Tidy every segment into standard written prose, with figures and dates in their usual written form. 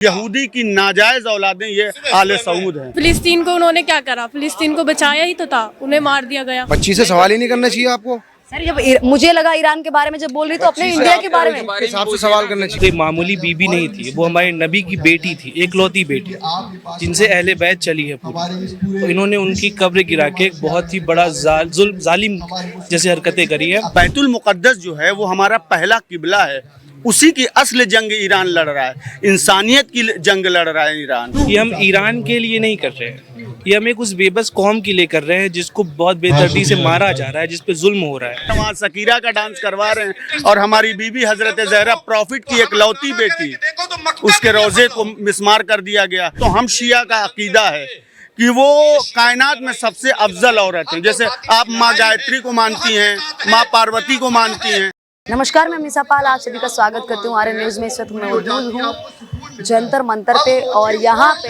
यहूदी की नाजायज औलादें ये आले सऊद हैं। फिलिस्तीन को उन्होंने क्या करा? फिलिस्तीन को बचाया ही तो था, उन्हें मार दिया गया। बच्ची से सवाल ही नहीं करना चाहिए आपको। सर जब मुझे लगा ईरान के बारे में जब बोल रही तो अपने इंडिया के बारे में हिसाब से सवाल करना चाहिए। कोई मामूली बीबी नहीं थी, वो हमारे नबी की बेटी थी, एकलौती बेटी, जिनसे अहले बैत चली है पूरी। तो इन्होंने उनकी कब्र गिरा के एक बहुत ही बड़ा जालिम जैसी हरकतें करी है। बैतुल मुकद्दस जो है वो हमारा पहला किबला है, उसी की असल जंग ईरान लड़ रहा है, इंसानियत की जंग लड़ रहा है ईरान। ये हम ईरान के लिए नहीं कर रहे हैं, ये हम एक उस बेबस कौम के लिए कर रहे हैं जिसको बहुत बेदर्दी से मारा जा रहा है, जिस पे जुल्म हो रहा है। वहाँ शकीरा का डांस करवा रहे हैं और हमारी बीबी हजरत ज़हरा प्रॉफिट की एकलौती बेटी, उसके रोजे को मिसमार कर दिया गया। तो हम शिया का अकीदा है कि वो कायनात में सबसे अफजल औरत हैं। जैसे आप माँ गायत्री को मानती हैं, माँ पार्वती को मानती हैं। नमस्कार, मैं मिसा पाल आप सभी का स्वागत करती हूँ आर्यन न्यूज़ में। इस वक्त मैं मौजूद हूँ जंतर मंतर पे और यहाँ पे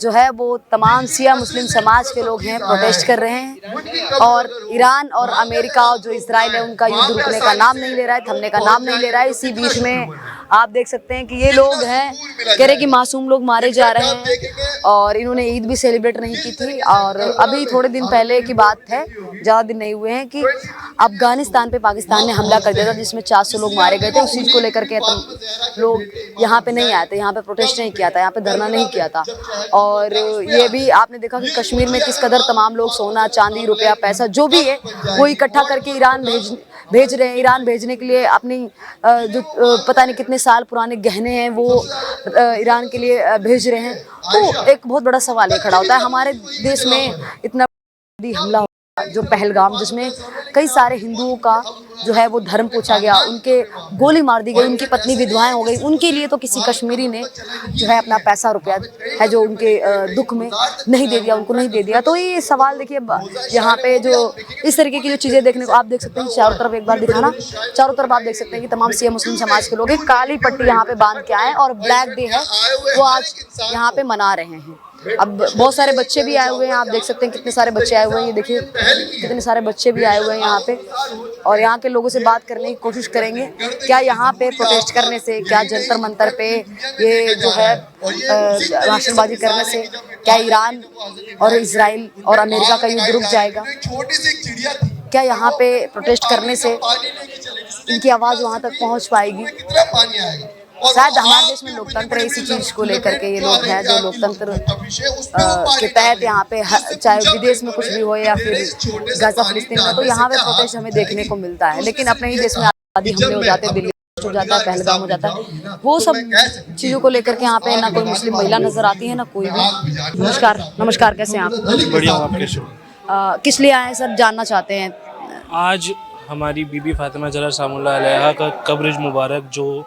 जो है वो तमाम शिया मुस्लिम समाज के लोग हैं, प्रोटेस्ट कर रहे हैं। और ईरान और अमेरिका जो इजराइल है उनका युद्ध रुकने का नाम नहीं ले रहा है, थमने का नाम नहीं ले रहा है। इसी बीच में आप देख सकते हैं कि ये लोग हैं कह रहे कि मासूम लोग मारे जा रहे हैं और इन्होंने ईद भी सेलिब्रेट नहीं की थी। और अभी थोड़े दिन पहले की बात है, ज़्यादा दिन नहीं हुए हैं, कि अफगानिस्तान पे पाकिस्तान ने हमला कर दिया था जिसमें 400 लोग मारे गए थे। उस चीज़ को लेकर के लोग यहाँ पे नहीं आए थे, यहाँ पे प्रोटेस्ट नहीं किया था, यहाँ पे धरना नहीं किया था। और ये भी आपने देखा कि कश्मीर में किस कदर तमाम लोग सोना चांदी रुपया पैसा जो भी है वो इकट्ठा करके ईरान भेज रहे हैं। ईरान भेजने के लिए अपनी जो पता नहीं कितने साल पुराने गहने हैं वो ईरान के लिए भेज रहे हैं। तो एक बहुत बड़ा सवाल ये खड़ा होता है, हमारे देश में इतना हमला जो पहलगाम, जिसमें कई सारे हिंदुओं का जो है वो धर्म पूछा गया, उनके गोली मार दी गई, उनकी पत्नी विधवाएं हो गई, उनके लिए तो किसी कश्मीरी ने जो है अपना पैसा रुपया है जो उनके दुख में नहीं दे दिया, उनको नहीं दे दिया। तो ये सवाल देखिए, यहाँ पे जो इस तरीके की जो चीज़ें देखने को आप देख सकते हैं, चारों तरफ एक बार दिखाना, चारों तरफ आप देख सकते हैं कि तमाम शिया मुस्लिम समाज के लोग एक काली पट्टी यहाँ पे बांध के आए और ब्लैक डे है वो आज यहाँ पे मना रहे हैं। अब बहुत सारे बच्चे भी आए हुए हैं, आप देख सकते हैं कितने सारे बच्चे आए हुए हैं, ये देखिए कितने सारे बच्चे भी आए हुए हैं यहाँ पे। और यहाँ के लोगों से बात करने की कोशिश करेंगे, क्या यहाँ पे प्रोटेस्ट करने से, क्या जंतर मंतर पे ये जो है भाषणबाजी करने से क्या ईरान और इजराइल और अमेरिका का युद्ध रुक जाएगा? क्या यहाँ पे प्रोटेस्ट करने से इनकी आवाज़ वहाँ तक पहुँच पाएगी? शायद हमारे देश में लोकतंत्र है, इसी चीज को लेकर के ये लोग हैं जो लोकतंत्र के तहत यहाँ पे चाहे विदेश में कुछ भी हो या फिर गाजा फिलिस्तीन में, तो यहाँ पे प्रोटेस्ट हमें देखने को मिलता है। लेकिन अपने ही देश में आदि हमले हो जाते हैं, दिल्ली हो जाता है, पहलगाम हो जाता है, वो सब चीज़ों को लेकर के यहाँ पे ना कोई मुस्लिम महिला नजर आती है ना कोई भी। नमस्कार, कैसे हैं आप? बढ़िया, आप कैसे हो? किस लिए आए हैं सर, जानना चाहते हैं? आज हमारी बीबी फातिमा ज़हरा सलामुल्लाह अलैहा का कब्र मुबारक जो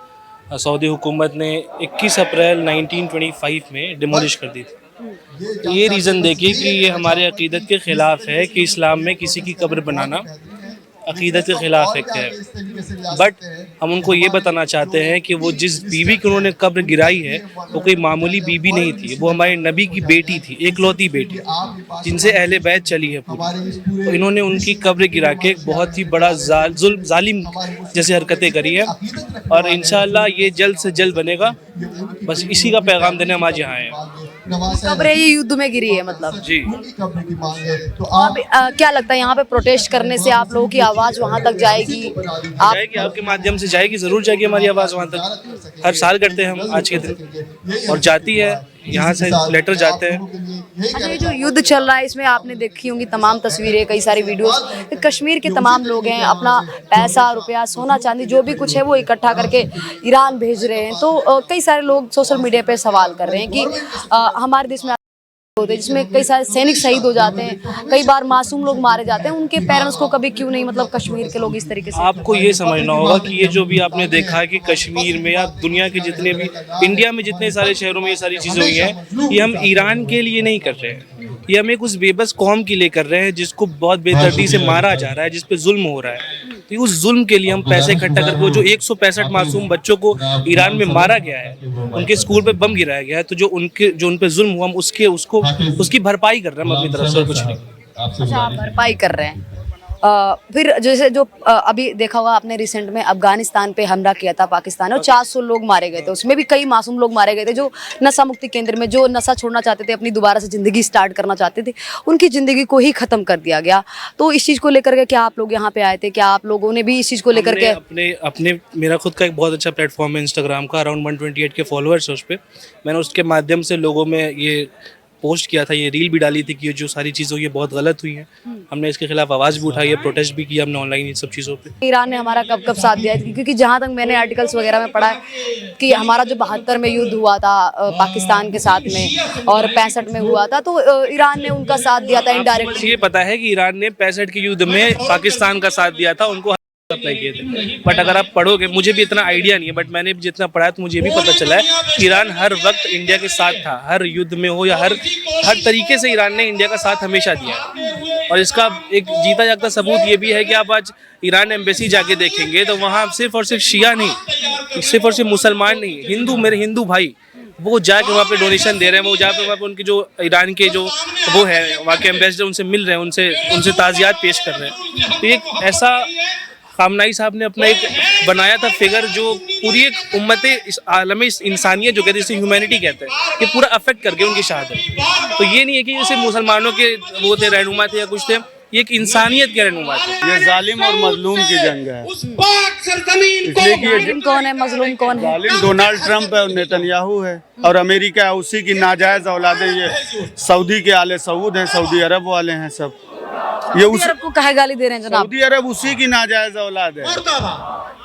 सऊदी हुकूमत ने 21 अप्रैल 1925 में डिमोलिश कर दी थी। ये रीज़न देखिए कि ये हमारे अकीदत के ख़िलाफ़ है कि इस्लाम में किसी की कब्र बनाना अकीदत के ख़िलाफ़ एक है। बट हम उनको ये बताना चाहते हैं कि वो जिस बीवी की उन्होंने कब्र गिराई है वो कोई मामूली बीबी नहीं थी, वो हमारे नबी की बेटी थी, एकलौती बेटी, जिनसे अहले बैत चली है पूरी। तो इन्होंने उनकी कब्र गिरा के एक बहुत ही बड़ा जालिम जैसी हरकतें करी है और इंशाअल्लाह ये जल्द से जल्द बनेगा। बस इसी का पैगाम देने हम आज यहाँ आए हैं। कब्रें ये युद्ध में गिरी है मतलब जी। अब क्या लगता है यहाँ पे प्रोटेस्ट करने से आप लोगों की आवाज़ वहाँ तक जाएगी? जाएगी, आपके माध्यम से जाएगी, ज़रूर जाएगी हमारी आवाज़ वहाँ तक। हर साल करते हैं हम आज के दिन और जाती है, यहाँ से लेटर जाते हैं। अच्छा, ये जो युद्ध चल रहा है इसमें आपने देखी होंगी तमाम तस्वीरें, कई सारी वीडियोस। कश्मीर के तमाम लोग हैं अपना पैसा रुपया सोना चांदी जो भी कुछ है वो इकट्ठा करके ईरान भेज रहे हैं। तो कई सारे लोग सोशल मीडिया पे सवाल कर रहे हैं कि हमारे देश में होते हैं जिसमें कई सारे सैनिक शहीद हो जाते हैं, कई बार मासूम लोग मारे जाते हैं, उनके पेरेंट्स को कभी क्यों नहीं, मतलब कश्मीर के लोग इस तरीके से? आपको ये समझना होगा कि ये जो भी आपने देखा है कि कश्मीर में या दुनिया के जितने भी, इंडिया में जितने सारे शहरों में ये सारी चीज़ें हुई हैं, ये हम ईरान के लिए नहीं कर रहे हैं, ये हम एक उस बेबस कौम के लिए कर रहे हैं जिसको बहुत बेदर्दी से मारा जा रहा है, जिस पे जुल्म हो रहा है। तो उस जुल्म के लिए हम पैसे इकट्ठा करके वो जो 165 मासूम बच्चों को ईरान में मारा गया है, उनके स्कूल पे बम गिराया गया है, तो जो उन पे जुल्म हुआ हम उसकी भरपाई कर रहे हैं हम अपनी तरफ से, और कुछ नहीं। अच्छा, आप भरपाई कर रहे हैं। फिर जैसे जो अभी देखा होगा आपने रिसेंट में अफगानिस्तान पे हमला किया था पाकिस्तान ने और 400 लोग मारे गए थे, उसमें भी कई मासूम लोग मारे गए थे जो नशा मुक्ति केंद्र में जो नशा छोड़ना चाहते थे, अपनी दोबारा से ज़िंदगी स्टार्ट करना चाहते थे, उनकी ज़िंदगी को ही ख़त्म कर दिया गया। तो इस चीज़ को लेकर के क्या आप लोग यहाँ पे आए थे, क्या आप लोगों ने भी इस चीज़ को लेकर के अपने मेरा खुद का एक बहुत अच्छा प्लेटफॉर्म है इंस्टाग्राम का, अराउंड 128 के फॉलोअर्स है उस पर। मैंने उसके माध्यम से लोगों में ये पोस्ट किया था, ये रील भी डाली थी कि ये जो सारी चीज़ें हुई है बहुत गलत हुई हैं। हमने इसके खिलाफ आवाज़ भी उठाई है, प्रोटेस्ट भी किया हमने ऑनलाइन इन सब चीज़ों पे। ईरान ने हमारा कब कब साथ दिया है, क्योंकि जहाँ तक मैंने आर्टिकल्स वगैरह में पढ़ा है कि हमारा जो 72 में युद्ध हुआ था पाकिस्तान के साथ में और 65 में हुआ था, तो ईरान ने उनका साथ दिया था इनडायरेक्टली। ये पता है कि ईरान ने 65 के युद्ध में पाकिस्तान का साथ दिया था, उनको अप्लाई किए थे। बट अगर आप पढ़ोगे, मुझे भी इतना आइडिया नहीं है, बट मैंने जितना पढ़ा तो मुझे भी पता चला है कि ईरान हर वक्त इंडिया के साथ था, हर युद्ध में हो या हर तरीके से ईरान ने इंडिया का साथ हमेशा दिया। और इसका एक जीता जागता सबूत ये भी है कि आप आज ईरान एम्बेसी जाके देखेंगे तो वहाँ सिर्फ और सिर्फ शिया नहीं, सिर्फ और सिर्फ मुसलमान नहीं, हिंदू, मेरे हिंदू भाई वो जाके वहाँ पे डोनेशन दे रहे हैं, वो जाके वहाँ पे उनके जो ईरान के जो वो है वहाँ के एम्बेसडर उनसे मिल रहे हैं, उनसे ताज़ियात पेश कर रहे हैं। तो एक ऐसा खामनाई साहब ने अपना एक बनाया था फिगर जो पूरी एक उम्मत इस आलम इंसानियत जो कहते हैं, जिसे ह्यूमैनिटी कहते हैं, ये पूरा अफेक्ट करके उनकी शहादत। तो ये नहीं है कि जैसे मुसलमानों के वो थे, रहनुमा थे या कुछ थे, ये एक इंसानियत के रहनुमा थे। ये जालिम और मजलूम की जंग है, इसलिए कि जालिम कौन है, मजलूम कौन है? जालिम डोनाल्ड ट्रंप है और नेतन्याहू है, और अमेरिका है, उसी की नाजायज औलादें ये सऊदी के आले सऊद हैं, सऊदी अरब वाले हैं सब। ये सऊदी अरब को काहे गाली दे रहे हैं जनाब? सऊदी अरब उसी की नाजायज औलाद है।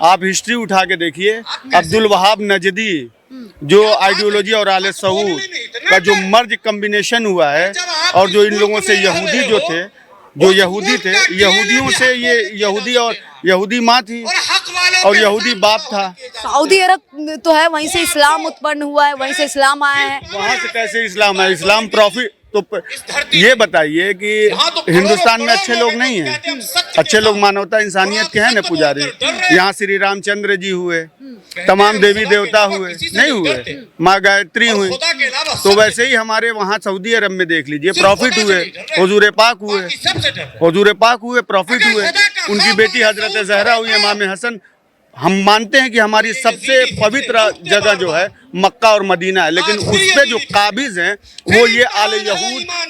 आप हिस्ट्री उठा के देखिए, अब्दुल वहाब नजदी जो आइडियोलॉजी और आले सऊद का जो मर्ज कम्बिनेशन हुआ है, और जो इन लोगों से यहूदी जो थे, जो यहूदी थे, यहूदियों से ये यहूदी और यहूदी माँ थी और यहूदी बाप था। सऊदी अरब तो है, वहीं से इस्लाम उत्पन्न हुआ है, वहीं से इस्लाम आया है। वहाँ से कैसे इस्लाम है? इस्लाम प्रॉफिट। तो ये बताइए कि हिंदुस्तान में अच्छे लोग नहीं हैं? अच्छे लोग मानवता इंसानियत के हैं ना पुजारी। यहाँ श्री रामचंद्र जी हुए, तमाम देवी देवता हुए, नहीं हुए? माँ गायत्री हुई। तो वैसे ही हमारे वहाँ सऊदी अरब में देख लीजिए, प्रॉफिट हुए, हुजूर पाक हुए, हुजूर पाक हुए, प्रॉफिट हुए, उनकी बेटी हजरत जहरा हुई, इमाम हसन। हम मानते हैं कि हमारी सबसे पवित्र जगह जो है मक्का और मदीना है, लेकिन उस पे जो काबिज हैं वो ये आले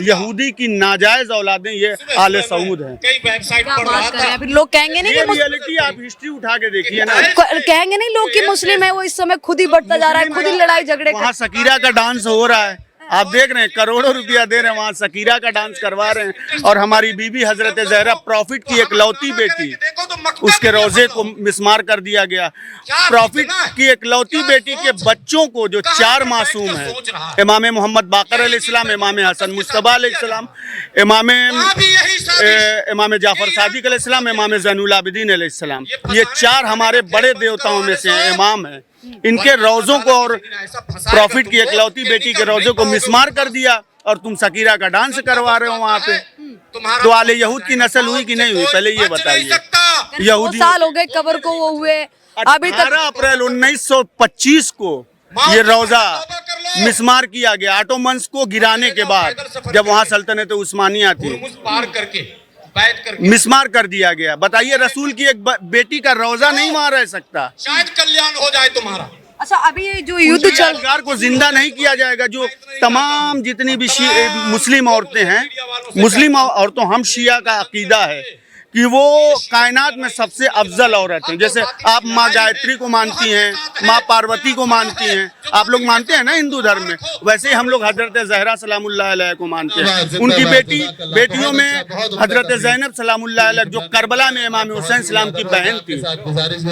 यहूदी की नाजायज औलादें, ये आले सऊद हैं। क्या बात कर रहे हैं? फिर लोग कहेंगे नहीं ये कि रियलिटी आप हिस्ट्री उठा के देखिए ना, कहेंगे नहीं लोग कि मुस्लिम है वो इस समय खुद ही बढ़ता जा रहा है, खुद ही लड़ाई झगड़े वहाँ शकीरा का डांस हो रहा है, आप देख रहे हैं, करोड़ों रुपया दे रहे हैं, वहाँ शकीरा का डांस करवा रहे हैं। और हमारी बीबी हजरत जहरा प्रॉफिट की इकलौती बेटी, उसके रोजे को मिसमार कर दिया गया। प्रॉफिट की इकलौती बेटी के बच्चों को जो 4 मासूम हैं, इमाम मोहम्मद बाकर अलैहिस्सलाम, इमाम हसन मुस्तफा अलैहिस्सलाम, इमाम जाफर सादिक अलैहिस्सलाम, इमाम ज़ैनुल आबिदीन अलैहिस्सलाम, ये 4 हमारे बड़े देवताओं में से इमाम हैं। इनके रोज़ों को और प्रॉफिट की इकलौती बेटी के रोज़ों को मिसमार कर दिया, और तुम शकीरा का डांस करवा रहे हो वहाँ पे। तो आले यहूद की नस्ल हुई कि नहीं हुई? पहले ये बताइए। यहूदी साल हो गए कब्र को वो हुए, अभी तक 18 अप्रैल 1925 को ये रोजा मिसमार किया गया, ऑटोमन्स को गिराने के बाद, जब वहाँ सल्तनत उस्मानिया थी, मिसमार कर दिया गया। बताइए, रसूल की एक बेटी का रोजा नहीं वहाँ रह सकता? शायद कल्याण हो जाए तुम्हारा। अच्छा, अभी ये जो युद्ध चल यादगार को जिंदा नहीं किया जाएगा। जो तमाम जितनी भी मुस्लिम औरतें हैं, मुस्लिम औरतों, हम शिया का अकीदा है कि वो कायनात में सबसे अफजल औरत हैं। जैसे आप माँ गायत्री को मानती हैं, माँ पार्वती को मानती हैं, आप लोग मानते हैं ना हिंदू धर्म में, वैसे ही हम लोग हजरत जहरा सलामुल्लाह अलैहा को मानते हैं। उनकी बेटियों में हजरत ज़ैनब सलामुल्लाह अलैहा, जो करबला में इमाम हुसैन सलाम की बहन थी,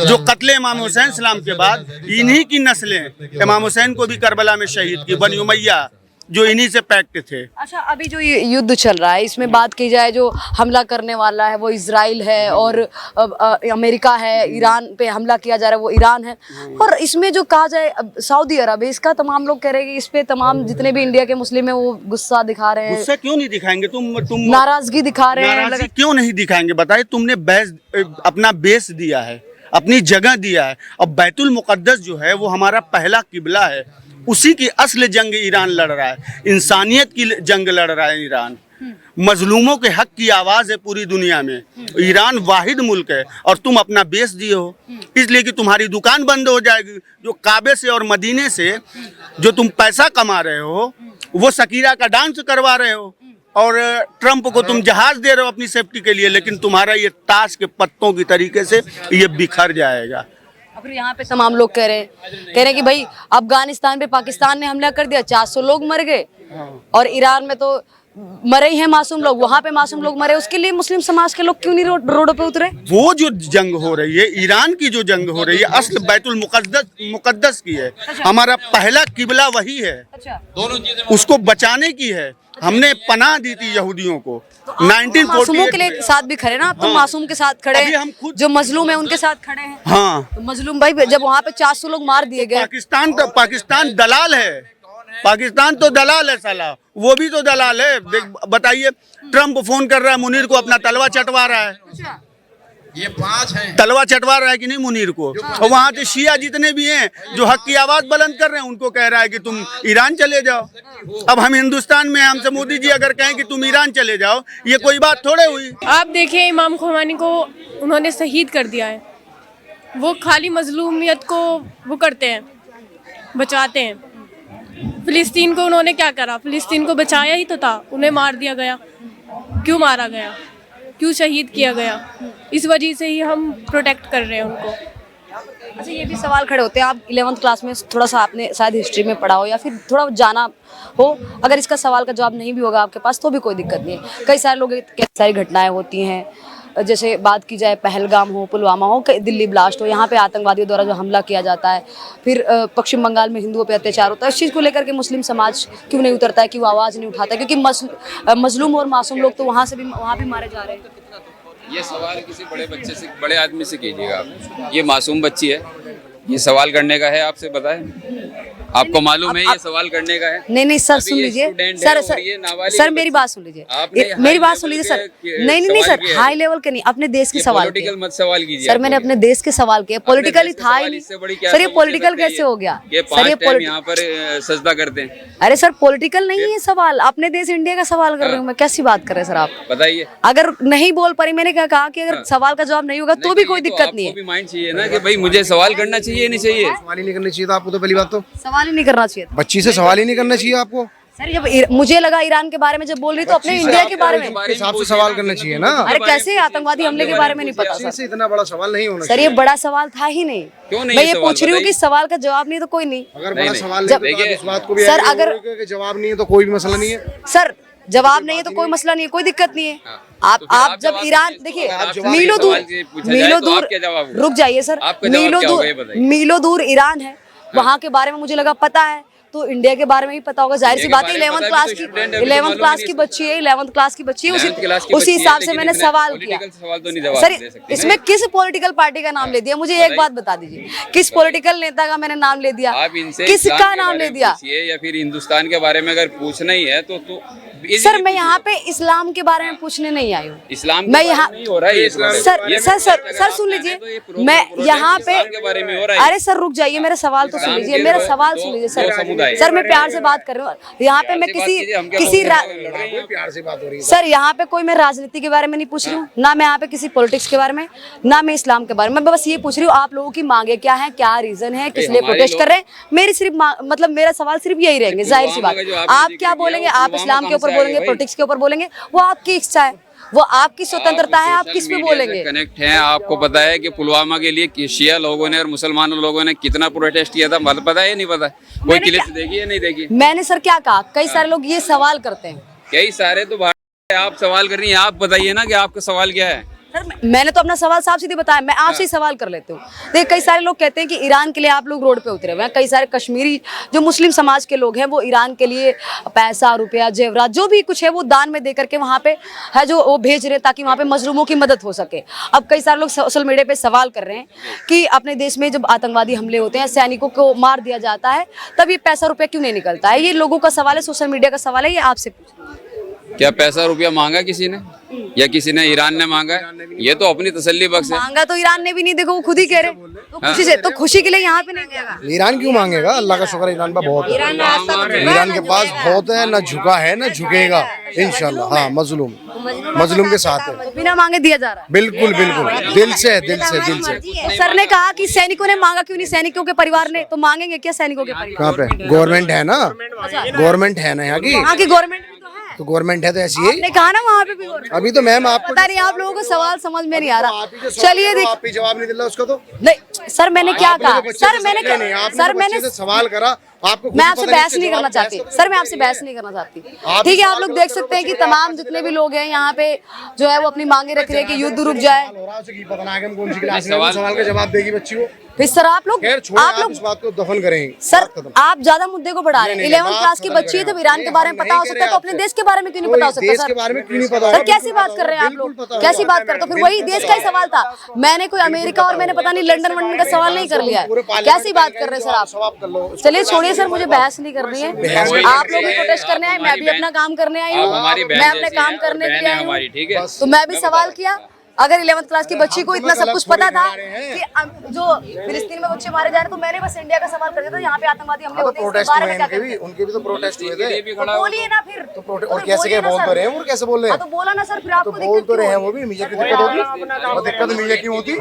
जो कत्ले इमाम हुसैन सलाम के बाद इन्हीं की नस्लें इमाम हुसैन को भी करबला में शहीद की, बनी उमैया, जो इन्हीं से पैक्ट थे। अच्छा, अभी जो ये युद्ध चल रहा है, इसमें बात की जाए, जो हमला करने वाला है वो इजराइल है और अमेरिका है, ईरान पे हमला किया जा रहा है वो ईरान है, और इसमें जो कहा जाए सऊदी अरब है, इसका तमाम लोग कह रहे हैं कि इस पे तमाम जितने भी इंडिया के मुस्लिम है वो गुस्सा दिखा रहे हैं। गुस्सा क्यों नहीं दिखाएंगे? तुम नाराजगी दिखा रहे हैं। नाराजगी क्यों नहीं दिखाएंगे? बताइए, तुमने अपना बेस दिया है, अपनी जगह दिया है, और बैतुल मुकद्दस जो है वो हमारा पहला किबला है, उसी की असल जंग ईरान लड़ रहा है, इंसानियत की जंग लड़ रहा है ईरान। मजलूमों के हक की आवाज़ है पूरी दुनिया में। ईरान वाहिद मुल्क है और तुम अपना बेच दिए हो, इसलिए कि तुम्हारी दुकान बंद हो जाएगी। जो काबे से और मदीने से जो तुम पैसा कमा रहे हो, वो शकीरा का डांस करवा रहे हो, और ट्रंप को तुम जहाज दे रहे हो अपनी सेफ्टी के लिए, लेकिन तुम्हारा ये ताश के पत्तों की तरीके से ये बिखर जाएगा। फिर यहाँ पे तमाम लोग कह रहे हैं कि भाई अफगानिस्तान पे पाकिस्तान ने हमला कर दिया, 400 लोग मर गए, और ईरान में तो मरे ही हैं मासूम लोग, वहाँ पे मासूम लोग मरे, उसके लिए मुस्लिम समाज के लोग क्यों नहीं रोडों पे उतरे? वो जो जंग हो रही है, ईरान की जो जंग हो रही है, असल बैतुल मुकद्दस की है। हमारा पहला किबला वही है, उसको बचाने की है। हमने पनाह दी थी यहूदियों को। तो 1948 मासूमों के लिए साथ भी खड़े ना, आप तो हाँ। मासूम के साथ खड़े अभी हैं, हम खुद जो मजलूम है उनके साथ खड़े हैं। हाँ, तो मजलूम भाई जब वहाँ पे 400 लोग मार दिए गए, पाकिस्तान दलाल है, पाकिस्तान तो दलाल है साला, वो भी तो दलाल है। बताइए, ट्रंप फोन कर रहा है मुनीर को, अपना तलवा चटवा रहा है, ये 5 हैं। तलवा चटवा रहा है कि नहीं मुनीर को। और वहाँ के शिया जितने भी हैं जो हक की आवाज बुलंद कर रहे हैं, उनको कह रहा है कि तुम ईरान चले जाओ। अब हम हिंदुस्तान में, हमसे मोदी जी अगर कहें कि तुम ईरान चले जाओ, ये कोई बात थोड़े हुई। आप देखिए, इमाम खोमेनी को उन्होंने शहीद कर दिया है। वो खाली मजलूमियत को वो करते हैं, बचाते हैं। फिलिस्तीन को उन्होंने क्या करा? फिलिस्तीन को बचाया ही तो था, उन्हें मार दिया गया। क्यों मारा गया? क्यों शहीद किया गया? इस वजह से ही हम प्रोटेक्ट कर रहे हैं उनको। अच्छा, ये भी सवाल खड़े होते हैं, आप 11th क्लास में थोड़ा सा आपने शायद हिस्ट्री में पढ़ा हो या फिर थोड़ा जाना हो, अगर इसका सवाल का जवाब नहीं भी होगा आपके पास तो भी कोई दिक्कत नहीं है। कई सारे लोग, कई सारी घटनाएं होती हैं, जैसे बात की जाए पहलगाम हो, पुलवामा हो, दिल्ली ब्लास्ट हो, यहाँ पे आतंकवादियों द्वारा जो हमला किया जाता है, फिर पश्चिम बंगाल में हिंदुओं पे अत्याचार होता है, इस चीज़ को लेकर के मुस्लिम समाज क्यों नहीं उतरता है, कि वो आवाज़ नहीं उठाता है? क्योंकि मजलूम और मासूम लोग तो वहाँ भी मारे जा रहे हैं। ये सवाल किसी बड़े बच्चे से, बड़े आदमी से कीजिएगा आप। ये मासूम बच्ची है, ये सवाल करने का है, आपसे बताएं। आपको मालूम है ये सवाल करने का है? नहीं सर, सुन लीजिए सर मेरी बात सुन लीजिए, मेरी बात सुन लीजिए सर। नहीं सर, हाई लेवल के नहीं, अपने देश के सवाल पॉलिटिकल मत सवाल कीजिए सर। मैंने अपने देश के सवाल किए, पॉलिटिकल ही था ही नहीं सर। ये पॉलिटिकल कैसे हो गया सर? ये यहाँ पर सजदा करते हैं। अरे सर, पॉलिटिकल नहीं है सवाल, अपने देश इंडिया का सवाल कर रही हूँ मैं। कैसी बात कर रहे हैं सर आप? बताइए। अगर नहीं बोल पारी, मैंने क्या कहा कि अगर सवाल का जवाब नहीं होगा तो भी कोई दिक्कत नहीं है। माइंड चाहिए ना कि भाई मुझे सवाल करना चाहिए नहीं चाहिए? सवाल ही नहीं करना चाहिए था आपको, तो पहली बात तो सवाल ही नहीं करना चाहिए। बच्ची से सवाल ही नहीं करना चाहिए आपको। सर जब मुझे लगा ईरान के बारे में जब बोल रही तो अपने इंडिया के बारे में हिसाब से सवाल करना चाहिए ना। अरे कैसे आतंकवादी हमले के बारे में नहीं पता सर? इतना बड़ा सवाल नहीं होना सर, ये बड़ा सवाल था ही नहीं। क्यों नहीं? मैं ये पूछ रही हूँ कि सवाल का जवाब नहीं तो कोई नहीं। अगर बड़ा सवाल जब- नहीं तो इस बात को भी सर, अगर जवाब नहीं है तो कोई भी मसला नहीं है। सर जवाब नहीं है तो कोई मसला नहीं है, कोई दिक्कत नहीं है। आप जब ईरान देखिए, मीलों दूर रुक जाइए सर, मीलों दूर ईरान है, वहाँ के बारे में मुझे लगा पता है, तो इंडिया के बारे में भी पता होगा। जाहिर सी बात है, 11th क्लास की बच्ची है, 11th क्लास की बच्ची है, उसी हिसाब से मैंने सवाल किया। सर इसमें किस पॉलिटिकल पार्टी का नाम ले दिया? मुझे एक बात बता दीजिए, किस पॉलिटिकल नेता का मैंने नाम ले दिया? किसका नाम ले दिया? या फिर हिंदुस्तान के बारे में अगर पूछना ही है तो सर मैं यहाँ पे इस्लाम के बारे में पूछने नहीं आई हूँ। इस्लाम मैं यहाँ हो रहा है सर सुन लीजिए, मैं यहाँ पे बारे में हो रहा है। अरे सर रुक जाइए, मेरा सवाल तो सुन लीजिए, मेरा सवाल सुन लीजिए सर मैं प्यार से बात कर रही हूँ। यहाँ पे मैं किसी प्यार से बात हो रही है सर, यहाँ पे कोई मैं राजनीति के बारे में नहीं पूछ रही हूँ, ना मैं यहाँ पे किसी पॉलिटिक्स के बारे में, ना मैं इस्लाम के बारे में। मैं बस ये पूछ रही हूँ आप लोगों की मांगे क्या है, क्या रीजन है, किस लिए प्रोटेस्ट कर रहे हैं? मेरी सिर्फ मतलब मेरा सवाल सिर्फ यही रहेंगे। जाहिर सी बात, आप क्या बोलेंगे, आप इस्लाम के ऊपर बोलेंगे, पॉलिटिक्स के ऊपर बोलेंगे, वो आपकी इच्छा है, वो आपकी स्वतंत्रता है, आप किस पे बोलेंगे? कनेक्ट हैं, आपको पता है कि पुलवामा के लिए शिया लोगों ने और मुसलमानों लोगों ने कितना प्रोटेस्ट किया था, पता है नहीं पता? कोई क्लिप देखी है नहीं देखी? मैंने सर क्या कहा, कई सारे लोग ये सवाल करते हैं, कई सारे तो आप सवाल कर रही हैं, आप बताइए ना कि आपका सवाल क्या है? सर मैंने तो अपना सवाल साफ सीधे बताया, मैं आपसे ही सवाल कर लेती हूँ। देखिए कई सारे लोग कहते हैं कि ईरान के लिए आप लोग रोड पे उतरे हुए हैं, कई सारे कश्मीरी जो मुस्लिम समाज के लोग हैं वो ईरान के लिए पैसा, रुपया, जेवरात जो भी कुछ है वो दान में दे करके वहाँ पे है जो वो भेज रहे हैं ताकि वहाँ पे मजलूमों की मदद हो सके। अब कई सारे लोग सोशल मीडिया पे सवाल कर रहे हैं कि अपने देश में जब आतंकवादी हमले होते हैं, सैनिकों को मार दिया जाता है, तब ये पैसा रुपया क्यों नहीं निकलता है? ये लोगों का सवाल है, सोशल मीडिया का सवाल है, ये आपसे क्या पैसा रुपया मांगा किसी ने? या किसी ने ईरान ने मांगा है, ये तो अपनी तसल्ली बख्श है। मांगा तो ईरान ने भी नहीं, देखो वो खुद ही कह रहे, तो खुशी से, तो खुशी के लिए यहाँ पे नहीं गया। ईरान क्यों मांगेगा? अल्लाह का शुक्र है ईरान पर बहुत है। ईरान के पास बहुत है, ना झुका है ना झुकेगा इंशाल्लाह। हाँ, मजलूम के साथ है, बिना मांगे दिया जा रहा है। बिल्कुल बिल्कुल, दिल से है, दिल से, दिल से। सर ने कहा कि सैनिकों ने मांगा क्यों नहीं, सैनिकों के परिवार ने, तो मांगेंगे क्या सैनिकों के परिवार? कहाँ पे गवर्नमेंट है ना, गवर्नमेंट है ना यहाँ की, वहाँ की गवर्नमेंट तो है, तो गवर्नमेंट है तो ऐसी है। आपने कहा ना वहाँ पे भी government। अभी तो मैम आपको पता नहीं आप लोगों को सवाल समझ में नहीं आ रहा। आप ही जो चलिए देख, आप ही जवाब नहीं दिल रहा उसका तो नहीं सर मैंने क्या आपने कहा, तो बच्चे सर से मैंने समझा नहीं, आपने सर तो मैंने बच्चे से सवाल करा, आपको मैं आपसे बहस नहीं करना चाहती सर, मैं आपसे बहस नहीं करना चाहती। ठीक है, आप लोग देख सकते हैं कि तमाम जितने भी लोग हैं यहाँ पे जो है वो अपनी मांगे रख रहे हैं कि युद्ध रुक जाए। सवाल का जवाब देगी बच्ची को। फिर सर आप लोग इस बात को दफन करेंगे सर, आप ज्यादा मुद्दे को बढ़ा रहे हैं। 11th क्लास की बच्ची है, जब ईरान के बारे में पता हो सकता है तो अपने देश के बारे में क्यों नहीं पता हो सकता देश सर? के बारे में क्यों नहीं पता? सर कैसी बात कर रहे हैं आप लोग, कैसी बात करते हो? फिर वही देश का ही सवाल था, मैंने कोई अमेरिका और मैंने पता नहीं लंदन वंडन का सवाल नहीं कर लिया है। कैसी बात कर रहे हैं सर आप? चलिए छोड़िए सर, मुझे बहस नहीं करनी है। आप लोग भी प्रोटेस्ट करने आए, मैं भी अपना काम करने आई हूँ, मैं अपने काम करने के लिए आई हूँ, ठीक है, तो मैं भी सवाल किया। अगर 11th क्लास की बच्ची को इतना सब कुछ पता था कि जो फिलिस्तीन में बच्चे मारे जा रहे हैं, तो मैंने बस इंडिया का सवाल कर दिया था, यहाँ पे आतंकवादी हमले होते हैं, इसके प्रोटेस्ट बारे हुए में क्या इनके भी, उनके भी तो प्रोटेस्ट हुए थे। तो बोलिए ना फिर, और कैसे क्या बोल तो रहे हैं, और कैसे बोल रहे हैं? तो बोला ना सर, फिर आपको बोल तो रहे हैं वो भी, मीडिया की दिक्कत होगी, और दिक्कत मीडिया की होती।